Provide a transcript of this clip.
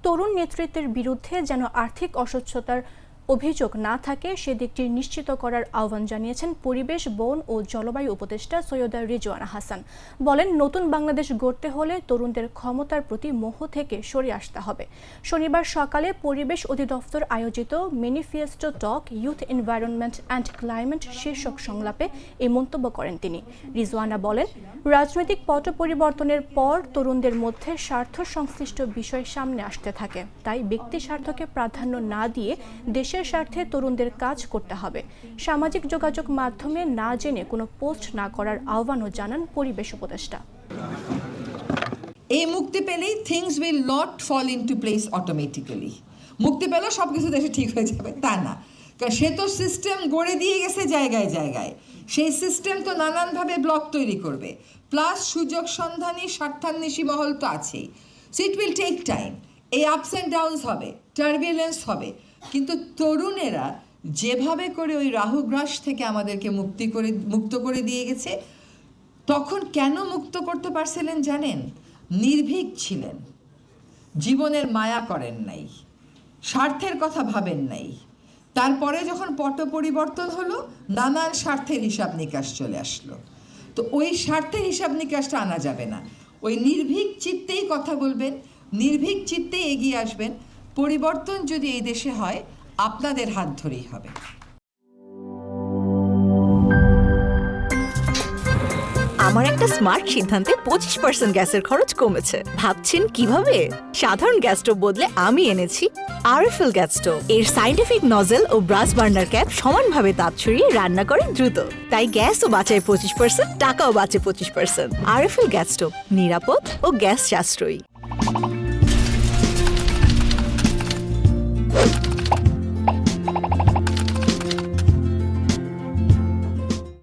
তরুণ নেতৃত্বের বিরুদ্ধে যেন আর্থিক অস্বচ্ছতার অভিযোগ না থাকে সেদিকটি নিশ্চিত করার আহ্বান জানিয়েছেন পরিবেশ, বন ও জলবায়ু উপদেষ্টা সৈয়দা রিজওয়ানা হাসান। বলেন, নতুন বাংলাদেশ গড়তে হলে তরুণদের ক্ষমতার প্রতি মোহ থেকে সরে আসতে হবে। শনিবার সকালে পরিবেশ অধিদপ্তর আয়োজিত manifesto talk youth environment and climate শীর্ষক সংলাপে এই মন্তব্য করেন তিনি। রিজওয়ানা বলেন, রাজনৈতিক পট পরিবর্তনের পর তরুণদের মধ্যে স্বার্থ সংশ্লিষ্ট বিষয় সামনে আসতে থাকে, তাই ব্যক্তি স্বার্থকে প্রাধান্য না দিয়ে দেশের স্বার্থে তরুণদের কাজ করতে হবে। সামাজিক যোগাযোগ মাধ্যমে না জেনে কোনো পোস্ট না করার আহ্বানও জানান পরিবেশ উপদেষ্টা। এই মুক্তি পেলেই things will not fall into place automatically. মুক্তি পেলে সব কিছু দেশে ঠিক হয়ে যাবে তা না, কারণ সে তো সিস্টেম গড়ে দিয়ে গেছে জায়গায় জায়গায়। সেই সিস্টেম তো নানানভাবে ব্লক তৈরি করবে, প্লাস সুযোগ সন্ধানী স্বার্থান্বেষী মহল তো আছেই। So it will take time. এই আপস অ্যান্ড ডাউনস হবে, টার্বুলেন্স হবে, কিন্তু তরুণেরা যেভাবে করে ওই রাহুগ্রাস থেকে আমাদেরকে মুক্ত করে দিয়ে গেছে, তখন কেন মুক্ত করতে পারছিলেন জানেন? নির্ভীক ছিলেন, জীবনের মায়া করেন নাই, স্বার্থের কথা ভাবেন নাই। তারপরে যখন পট পরিবর্তন হলো, নানান স্বার্থের হিসাব নিকাশ চলে আসলো। তো ওই স্বার্থের হিসাব নিকাশটা আনা যাবে না। ওই নির্ভীক চিত্তেই কথা বলবেন, নির্ভীক চিত্তেই এগিয়ে আসবেন। পরিবর্তন যদি এই দেশে হয়, আপনাদের হাত ধরেই হবে। আমার একটা স্মার্ট সিদ্ধান্তে 25% গ্যাসের খরচ কমেছে। ভাবছেন কিভাবে? সাধারণ গ্যাস স্টোভ বদলে আমি এনেছি আরএফএল গ্যাস স্টোভ। এর সাইন্টিফিক নজল ও ব্রাস বার্নার ক্যাপ সমানভাবে তাপ ছড়িয়ে রান্না করে দ্রুত, তাই গ্যাসও বাঁচায় 25%, টাকাও বাঁচে 25%। আরএফএল গ্যাস স্টোভ, নিরাপদ ও গ্যাস সাশ্রয়ী।